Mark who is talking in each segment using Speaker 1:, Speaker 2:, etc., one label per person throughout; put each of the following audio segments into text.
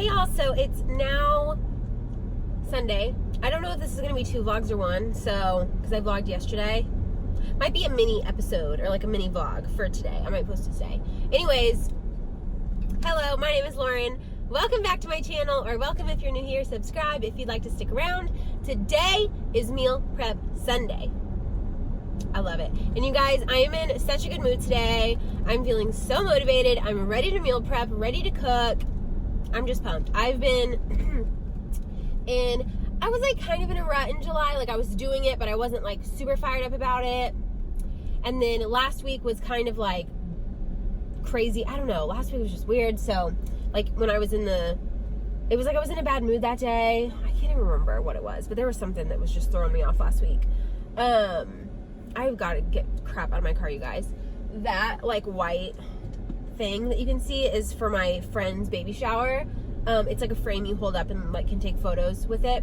Speaker 1: Hey y'all, so it's now Sunday. I don't know if this is going to be 2 vlogs or 1, so, because I vlogged yesterday. Might be a mini episode, or like a mini vlog for today. I might post it today. Anyways, hello, my name is Lauren. Welcome back to my channel, or welcome if you're new here, subscribe if you'd like to stick around. Today is Meal Prep Sunday. I love it. And you guys, I am in such a good mood today. I'm feeling so motivated. I'm ready to meal prep, ready to cook. I'm just pumped. I've been I was like kind of in a rut in July. Like I was doing it, but I wasn't like super fired up about it. And then last week was kind of like crazy. I don't know. Last week was just weird. So like when I was it was like I was in a bad mood that day. I can't even remember what it was, but there was something that was just throwing me off last week. I've got to get crap out of my car, you guys. That like white thing that you can see is for my friend's baby shower. It's like a frame you hold up and like can take photos with it.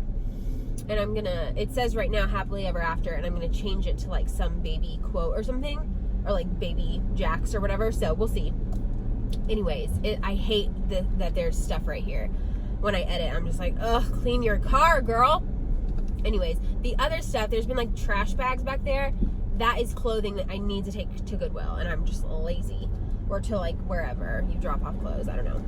Speaker 1: And it says right now happily ever after, and I'm gonna change it to like some baby quote or something, or like baby jacks or whatever. So we'll see. Anyways, I hate that there's stuff right here. When I edit, I'm just like, ugh, clean your car, girl. Anyways, the other stuff, there's been like trash bags back there. That is clothing that I need to take to Goodwill, and I'm just lazy. Or to like wherever you drop off clothes, I don't know.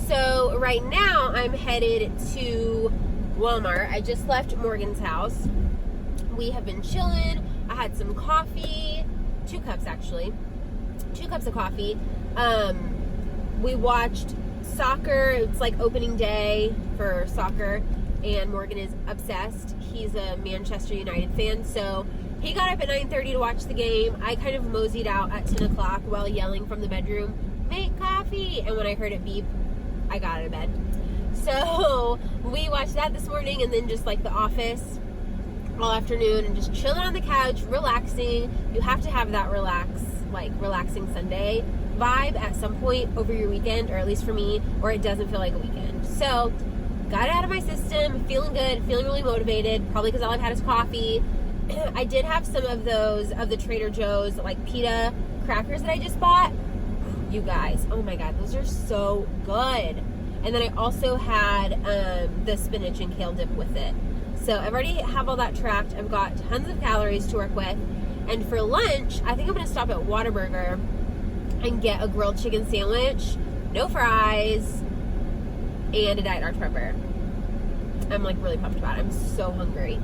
Speaker 1: So right now I'm headed to Walmart. I just left Morgan's house. We have been chilling. I had some coffee, 2 cups actually. 2 cups of coffee. We watched soccer. It's like opening day for soccer, and Morgan is obsessed. He's a Manchester United fan, so he got up at 9:30 to watch the game. I kind of moseyed out at 10 o'clock while yelling from the bedroom, make coffee! And when I heard it beep, I got out of bed. So we watched that this morning, and then just like The Office all afternoon, and just chilling on the couch, relaxing. You have to have that relaxing Sunday vibe at some point over your weekend, or at least for me, or it doesn't feel like a weekend. So got it out of my system, feeling good, feeling really motivated, probably because all I've had is coffee. I did have some of those of the Trader Joe's like pita crackers that I just bought. You guys, oh my god, those are so good. And then I also had the spinach and kale dip with it. So I've already have all that tracked. I've got tons of calories to work with. And for lunch, I think I'm going to stop at Whataburger and get a grilled chicken sandwich, no fries, and a Diet Dr. Pepper. I'm like really pumped about it. I'm so hungry.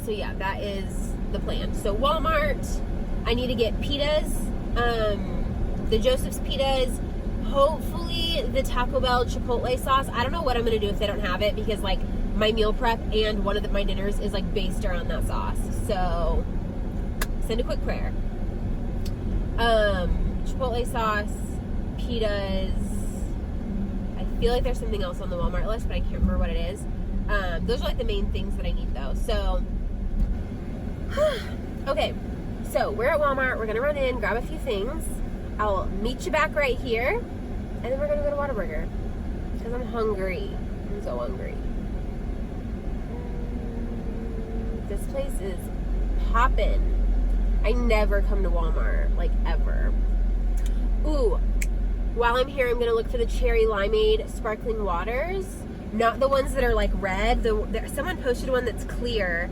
Speaker 1: So yeah, that is the plan. So Walmart, I need to get pitas, the Joseph's pitas, hopefully the Taco Bell Chipotle sauce. I don't know what I'm going to do if they don't have it, because like my meal prep and one of my dinners is like based around that sauce. So send a quick prayer. Chipotle sauce, pitas. I feel like there's something else on the Walmart list, but I can't remember what it is. Those are like the main things that I need though. So, okay. So we're at Walmart. We're gonna run in, grab a few things. I'll meet you back right here, and then we're gonna go to Whataburger because I'm hungry. I'm so hungry. This place is poppin'. I never come to Walmart, like ever. Ooh. While I'm here, I'm going to look for the cherry limeade sparkling waters. Not the ones that are like red. Someone posted one that's clear.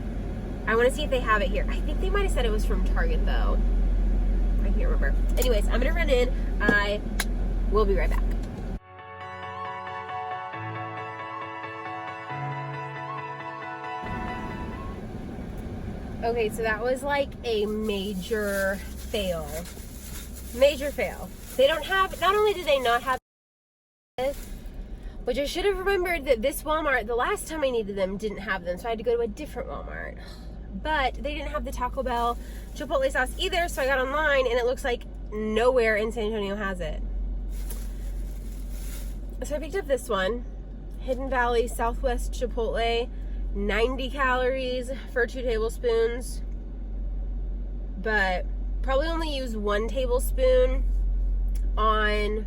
Speaker 1: I want to see if they have it here. I think they might have said it was from Target though. I can't remember. Anyways, I'm going to run in. I will be right back. Okay, so that was like a major fail. Major fail. They don't have, not only do they not have this, which I should have remembered that this Walmart, the last time I needed them, didn't have them. So I had to go to a different Walmart. But they didn't have the Taco Bell Chipotle sauce either. So I got online, and it looks like nowhere in San Antonio has it. So I picked up this one. Hidden Valley Southwest Chipotle. 90 calories for 2 tablespoons. But probably only use 1 tablespoon on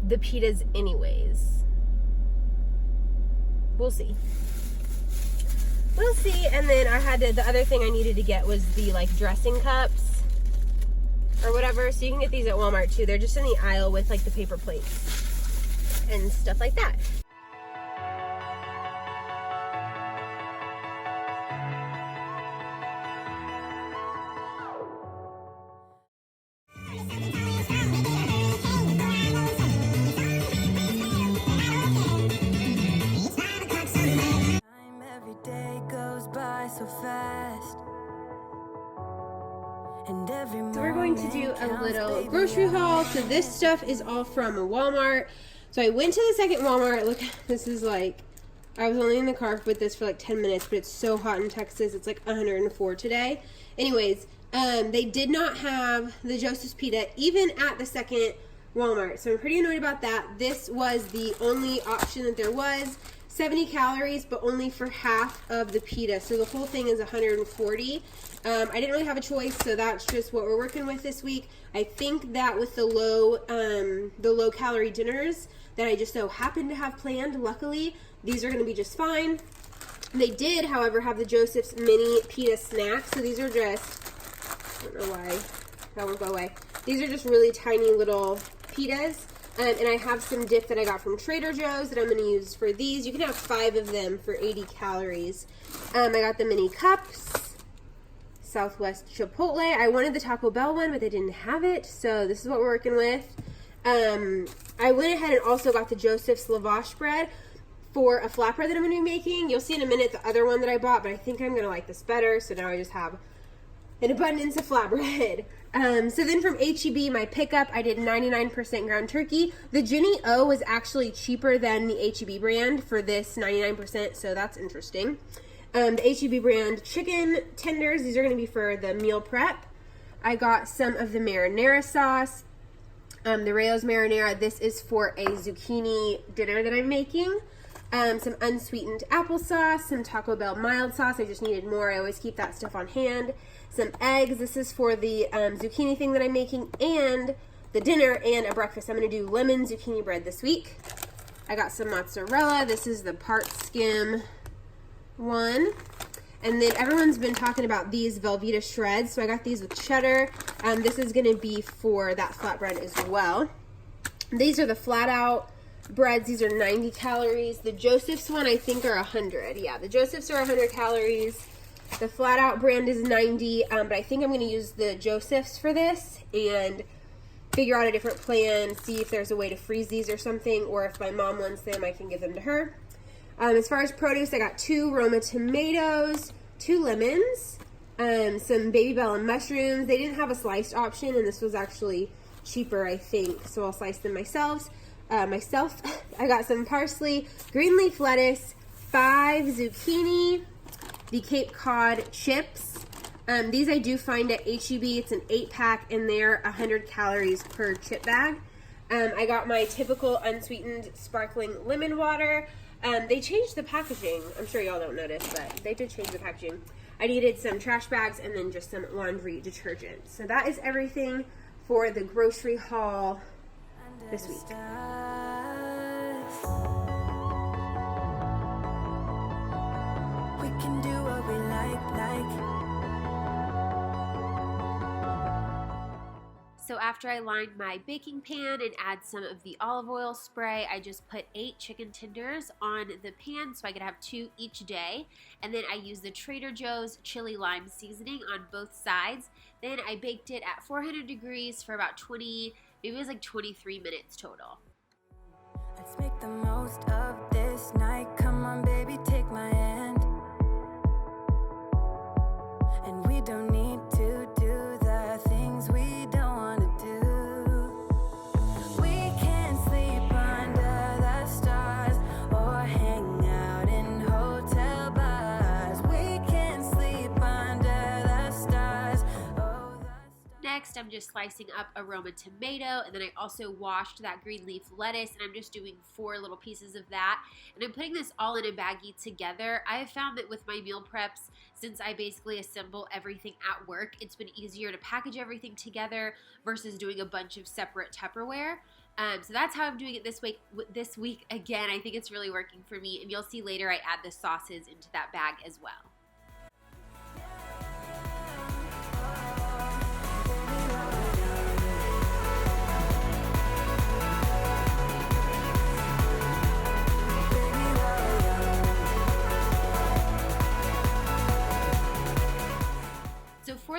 Speaker 1: the pitas anyways. We'll see. We'll see. And then I had the other thing I needed to get was the like dressing cups or whatever. So you can get these at Walmart too. They're just in the aisle with like the paper plates. and stuff like that.
Speaker 2: Every day goes by so fast.
Speaker 1: So we're going to do a little grocery haul. So this stuff is all from Walmart. So I went to the second Walmart. Look, this is like, I was only in the car with this for like 10 minutes, but it's so hot in Texas. It's like 104 today. Anyways, they did not have the Joseph's Pita even at the second Walmart. So I'm pretty annoyed about that. This was the only option that there was. 70 calories, but only for half of the pita. So the whole thing is 140. I didn't really have a choice, so that's just what we're working with this week. I think that with the low calorie dinners that I just so happened to have planned, luckily, these are going to be just fine. They did, however, have the Joseph's mini pita snacks. So these are just, I don't know why, that won't go away. These are just really tiny little pitas. And I have some dip that I got from Trader Joe's that I'm going to use for these. You can have 5 of them for 80 calories. I got the mini cups, Southwest Chipotle. I wanted the Taco Bell one, but they didn't have it. So this is what we're working with. I went ahead and also got the Joseph's lavash bread for a flatbread that I'm going to be making. You'll see in a minute the other one that I bought, but I think I'm going to like this better. So now I just have an abundance of flatbread. So then from H-E-B, my pickup, I did 99% ground turkey. The Jenny O was actually cheaper than the H-E-B brand for this 99%, so that's interesting. The H-E-B brand chicken tenders, these are going to be for the meal prep. I got some of the marinara sauce, the Rayo's marinara. This is for a zucchini dinner that I'm making. Some unsweetened applesauce, some Taco Bell mild sauce. I just needed more. I always keep that stuff on hand. Some eggs. This is for the zucchini thing that I'm making, and the dinner and a breakfast. I'm going to do lemon zucchini bread this week. I got some mozzarella. This is the part skim one. And then everyone's been talking about these Velveeta shreds. So I got these with cheddar. This is going to be for that flatbread as well. These are the flat out breads. These are 90 calories. The Joseph's one I think are 100. Yeah, the Joseph's are 100 calories. The flat out brand is 90, but I think I'm going to use the Joseph's for this and figure out a different plan, see if there's a way to freeze these or something, or if my mom wants them, I can give them to her. As far as produce, I got 2 Roma tomatoes, 2 lemons, some baby bell and mushrooms. They didn't have a sliced option, and this was actually cheaper, I think, so I'll slice them myself. I got some parsley, green leaf lettuce, 5 zucchini, the Cape Cod chips. These I do find at H-E-B. It's an 8-pack, and they're 100 calories per chip bag. I got my typical unsweetened sparkling lemon water. They changed the packaging. I'm sure y'all don't notice, but they did change the packaging. I needed some trash bags and then just some laundry detergent. So that is everything for the grocery haul this week.
Speaker 2: We can do what we like.
Speaker 1: So after I lined my baking pan and add some of the olive oil spray, I just put 8 chicken tenders on the pan so I could have 2 each day. And then I used the Trader Joe's Chile Lime seasoning on both sides. Then I baked it at 400 degrees for about 20, maybe it was like 23 minutes total.
Speaker 2: Let's make the most of this night. Come on, baby, take my hand. And we don't need to do the things we don't want to do. We can sleep under the stars or hang out in hotel bars. We can sleep under the stars.
Speaker 1: Next, I'm just slicing up a Roma tomato, and then I also washed that green leaf lettuce, and I'm just doing 4 little pieces of that. And I'm putting this all in a baggie together. I have found that with my meal preps, since I basically assemble everything at work, it's been easier to package everything together versus doing a bunch of separate Tupperware. So that's how I'm doing it this week. Again, I think it's really working for me, and you'll see later I add the sauces into that bag as well.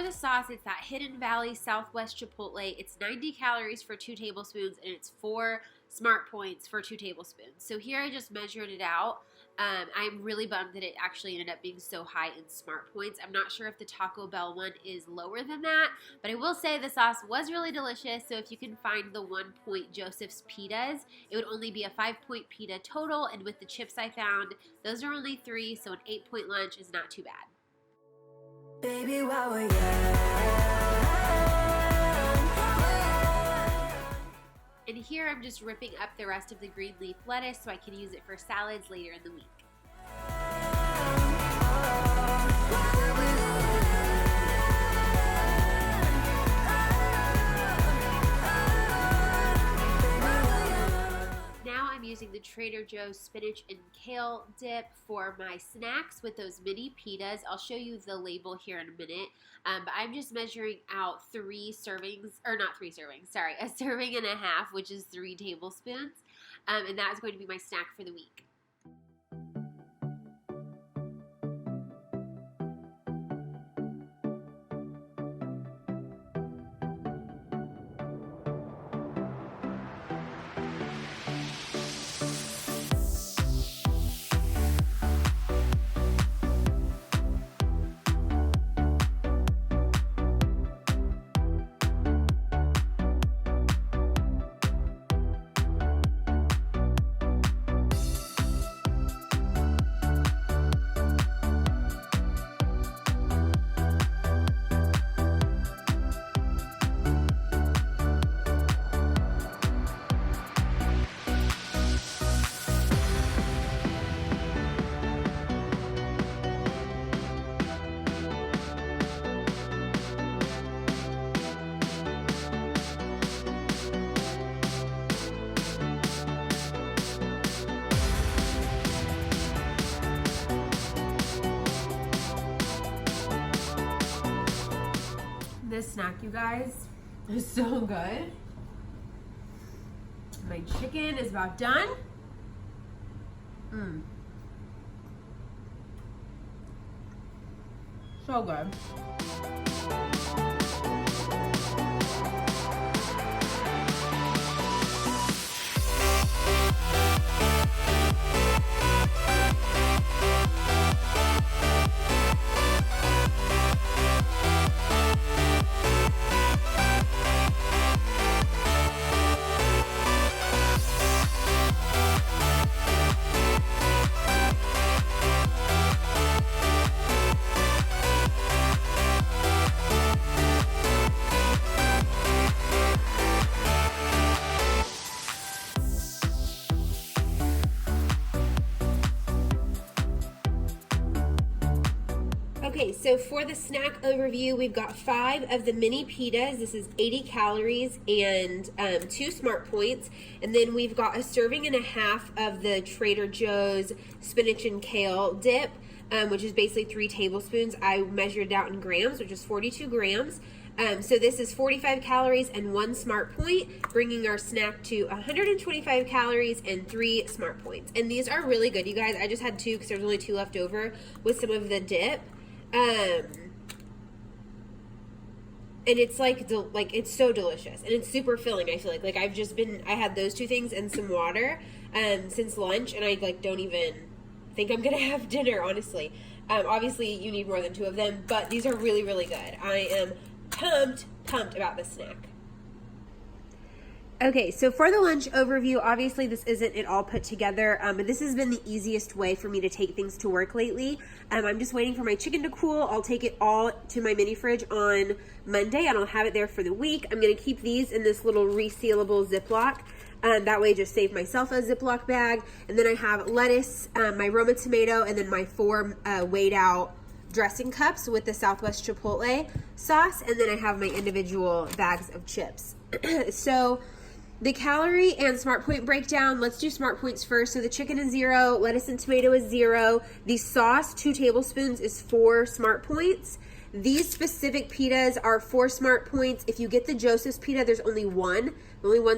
Speaker 1: the sauce, it's that Hidden Valley Southwest Chipotle. It's 90 calories for 2 tablespoons, and it's 4 smart points for 2 tablespoons. So here I just measured it out. I'm really bummed that it actually ended up being so high in smart points. I'm not sure if the Taco Bell one is lower than that, but I will say the sauce was really delicious. So if you can find the 1 point Joseph's Pitas, it would only be a 5-point pita total. And with the chips I found, those are only 3, so an 8-point lunch is not too bad.
Speaker 2: Baby, while we're young.
Speaker 1: And here I'm just ripping up the rest of the green leaf lettuce so I can use it for salads later in the week. Now I'm using the Trader Joe's spinach and kale dip for my snacks with those mini pitas. I'll show you the label here in a minute. But I'm just measuring out 3 servings, or not 3 servings, sorry, a serving and a half, which is 3 tablespoons. And that is going to be my snack for the week. This snack, you guys, is so good. My chicken is about done. So good. Okay, so for the snack overview, we've got 5 of the mini pitas. This is 80 calories and 2 smart points. And then we've got a serving and a half of the Trader Joe's spinach and kale dip, which is basically 3 tablespoons. I measured it out in grams, which is 42 grams. So this is 45 calories and 1 smart point, bringing our snack to 125 calories and 3 smart points. And these are really good, you guys. I just had 2 because there's only 2 left over with some of the dip. And it's like it's so delicious and it's super filling. I feel like I had those 2 things and some water since lunch, and I don't even think I'm gonna have dinner, honestly. Obviously you need more than 2 of them, but these are really, really good. I am pumped about this snack. Okay, so for the lunch overview, obviously this isn't it all put together, but this has been the easiest way for me to take things to work lately. I'm just waiting for my chicken to cool. I'll take it all to my mini fridge on Monday, and I'll have it there for the week. I'm going to keep these in this little resealable Ziploc. That way just save myself a Ziploc bag. And then I have lettuce, my Roma tomato, and then my 4 weighed out dressing cups with the Southwest Chipotle sauce. And then I have my individual bags of chips. So the calorie and smart point breakdown, let's do smart points first. So the chicken is 0, lettuce and tomato is 0. The sauce, 2 tablespoons, is 4 smart points. These specific pitas are 4 smart points. If you get the Joseph's pita, there's only one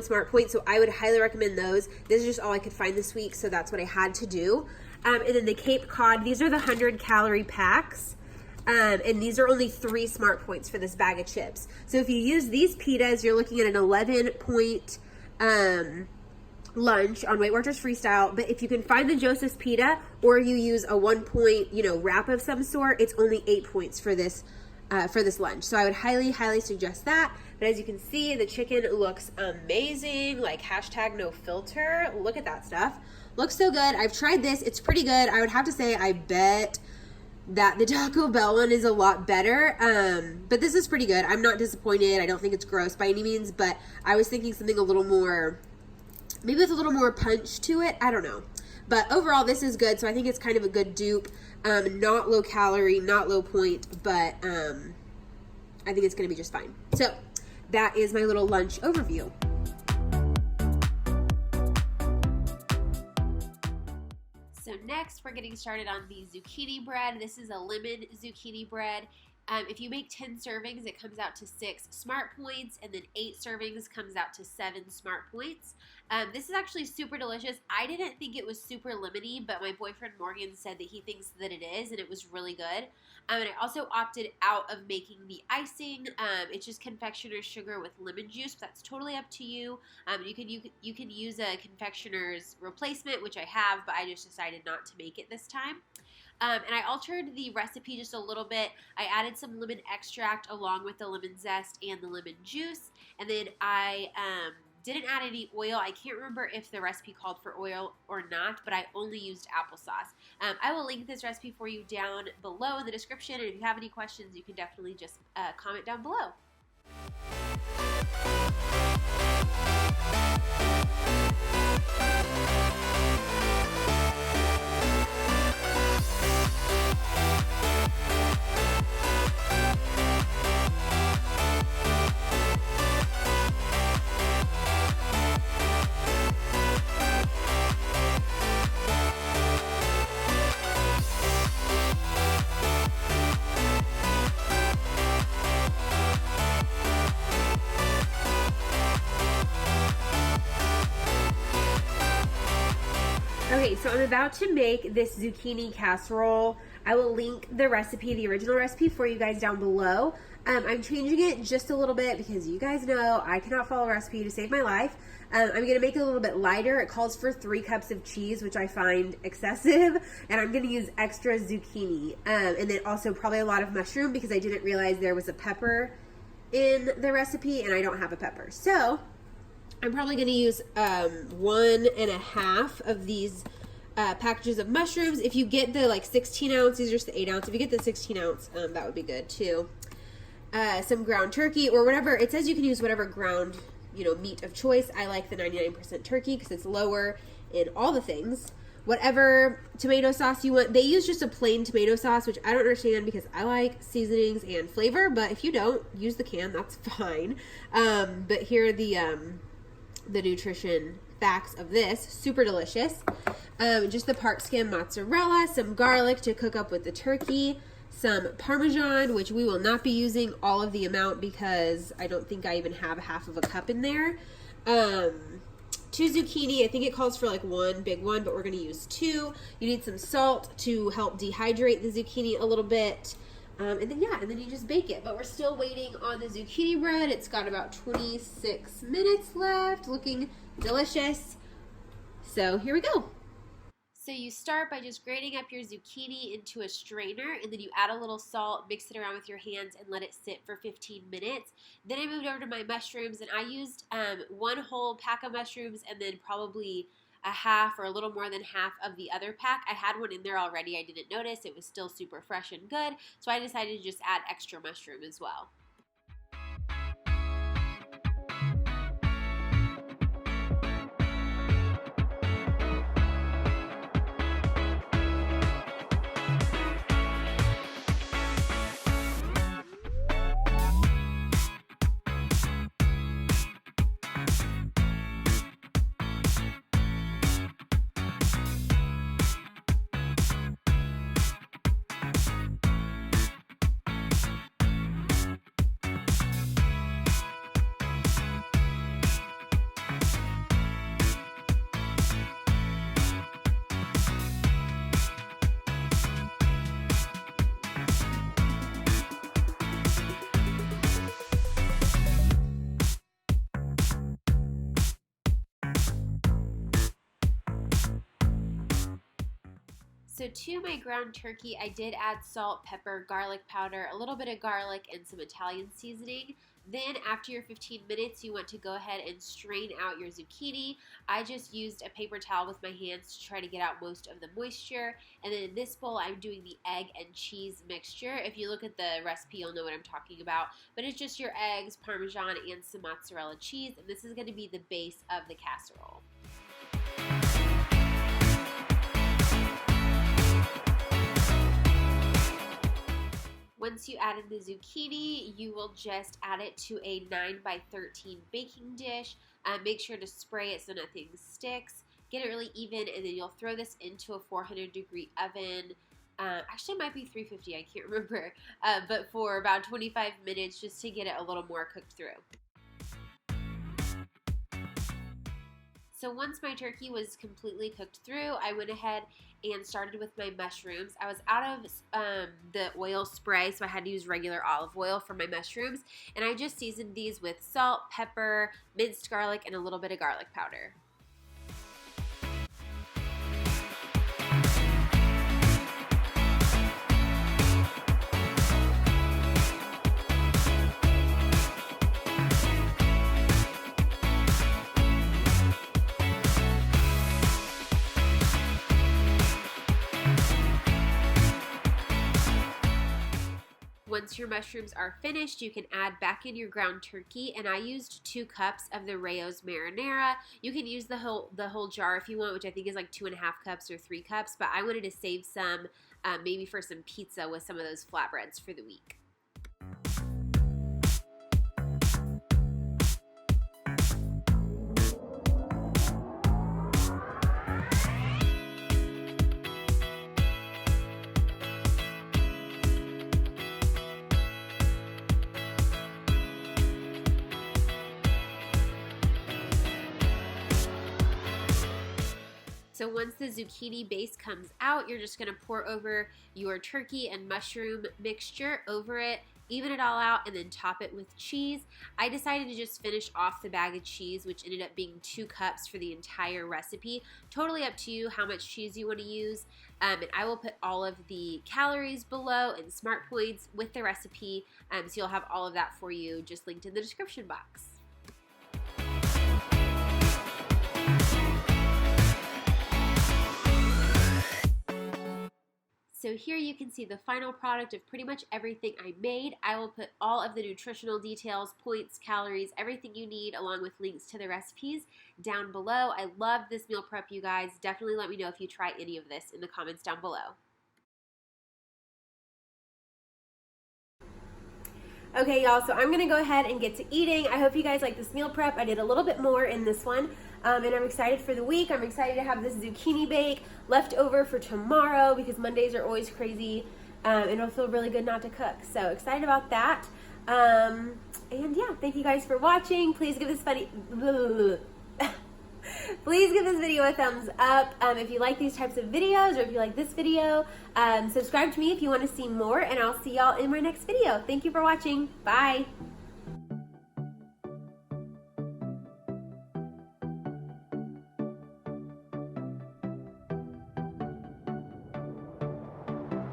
Speaker 1: smart point, so I would highly recommend those. This is just all I could find this week, so that's what I had to do. And then the Cape Cod, these are the 100 calorie packs. And these are only 3 smart points for this bag of chips. So if you use these pitas, you're looking at an 11 point lunch on Weight Watchers Freestyle. But if you can find the Joseph's pita, or you use a 1 point, wrap of some sort, it's only 8 points for this lunch. So I would highly, highly suggest that. But as you can see, the chicken looks amazing. Like #no filter. Look at that stuff. Looks so good. I've tried this. It's pretty good. I would have to say, I bet that the Taco Bell one is a lot better. But this is pretty good. I'm not disappointed. I don't think it's gross by any means, but I was thinking something a little more, maybe with a little more punch to it. I don't know. But overall, this is good. So I think it's kind of a good dupe. Not low calorie, not low point, but I think it's going to be just fine. So that is my little lunch overview. So next, we're getting started on the zucchini bread. This is a lemon zucchini bread. If you make 10 servings, it comes out to 6 smart points, and then 8 servings comes out to 7 smart points. This is actually super delicious. I didn't think it was super lemony, but my boyfriend Morgan said that he thinks that it is, and it was really good. And I also opted out of making the icing. It's just confectioner's sugar with lemon juice. But that's totally up to you. You can use a confectioner's replacement, which I have, but I just decided not to make it this time. And I altered the recipe just a little bit. I added some lemon extract along with the lemon zest and the lemon juice. And then I didn't add any oil. I can't remember if the recipe called for oil or not, but I only used applesauce. I will link this recipe for you down below in the description. And if you have any questions, you can definitely just comment down below. Okay, so I'm about to make this zucchini casserole. I will link the recipe, the original recipe, for you guys down below. I'm changing it just a little bit because you guys know I cannot follow a recipe to save my life. I'm going to make it a little bit lighter. It calls for 3 cups of cheese, which I find excessive, and I'm going to use extra zucchini. And then also probably a lot of mushroom because I didn't realize there was a pepper in the recipe, and I don't have a pepper. So I'm probably going to use 1.5 of these packages of mushrooms. If you get the 16 ounce, these are just the 8 ounce. If you get the 16 ounce, that would be good too. Some ground turkey or whatever. It says you can use whatever ground, meat of choice. I like the 99% turkey because it's lower in all the things. Whatever tomato sauce you want. They use just a plain tomato sauce, which I don't understand because I like seasonings and flavor. But if you don't, use the can. That's fine. But here are the nutrition facts of this. Super delicious. Just the part skim mozzarella, some garlic to cook up with the turkey, some Parmesan, which we will not be using all of the amount because I don't think I even have a half of a cup in there. 2 zucchini. I think it calls for 1 big one, but we're going to use 2. You need some salt to help dehydrate the zucchini a little bit. And then you just bake it. But we're still waiting on the zucchini bread. It's got about 26 minutes left. Looking delicious. So here we go. So you start by just grating up your zucchini into a strainer, and then you add a little salt, mix it around with your hands, and let it sit for 15 minutes. Then I moved over to my mushrooms, and I used 1 whole pack of mushrooms and then probably a half or a little more than half of the other pack. I had one in there already. I didn't notice. It was still super fresh and good, so I decided to just add extra mushroom as well. So to my ground turkey, I did add salt, pepper, garlic powder, a little bit of garlic, and some Italian seasoning. Then after your 15 minutes, you want to go ahead and strain out your zucchini. I just used a paper towel with my hands to try to get out most of the moisture. And then in this bowl, I'm doing the egg and cheese mixture. If you look at the recipe, you'll know what I'm talking about. But it's just your eggs, Parmesan, and some mozzarella cheese. And this is going to be the base of the casserole. Once you add in the zucchini, you will just add it to a 9x13 baking dish. Make sure to spray it so nothing sticks. Get it really even, and then you'll throw this into a 400-degree oven. Actually, it might be 350, I can't remember. But for about 25 minutes just to get it a little more cooked through. So once my turkey was completely cooked through, I went ahead and started with my mushrooms. I was out of the oil spray, so I had to use regular olive oil for my mushrooms. And I just seasoned these with salt, pepper, minced garlic, and a little bit of garlic powder. Once your mushrooms are finished, you can add back in your ground turkey, and I used 2 cups of the Rao's marinara. You can use the whole jar if you want, which I think is like 2.5 cups or 3 cups, but I wanted to save some maybe for some pizza with some of those flatbreads for the week. So once the zucchini base comes out, you're just going to pour over your turkey and mushroom mixture over it, even it all out, and then top it with cheese. I decided to just finish off the bag of cheese, which ended up being 2 cups for the entire recipe. Totally up to you how much cheese you want to use. And I will put all of the calories below and smart points with the recipe, so you'll have all of that for you just linked in the description box. So here you can see the final product of pretty much everything I made. I will put all of the nutritional details, points, calories, everything you need, along with links to the recipes down below. I love this meal prep, you guys. Definitely let me know if you try any of this in the comments down below. Okay, y'all, so I'm going to go ahead and get to eating. I hope you guys like this meal prep. I did a little bit more in this one, and I'm excited for the week. I'm excited to have this zucchini bake left over for tomorrow because Mondays are always crazy, and it'll feel really good not to cook. So excited about that. And yeah, thank you guys for watching. Please give this Please give this video a thumbs up if you like these types of videos, or if you like this video. Subscribe to me if you want to see more, and I'll see y'all in my next video. Thank you for watching. Bye.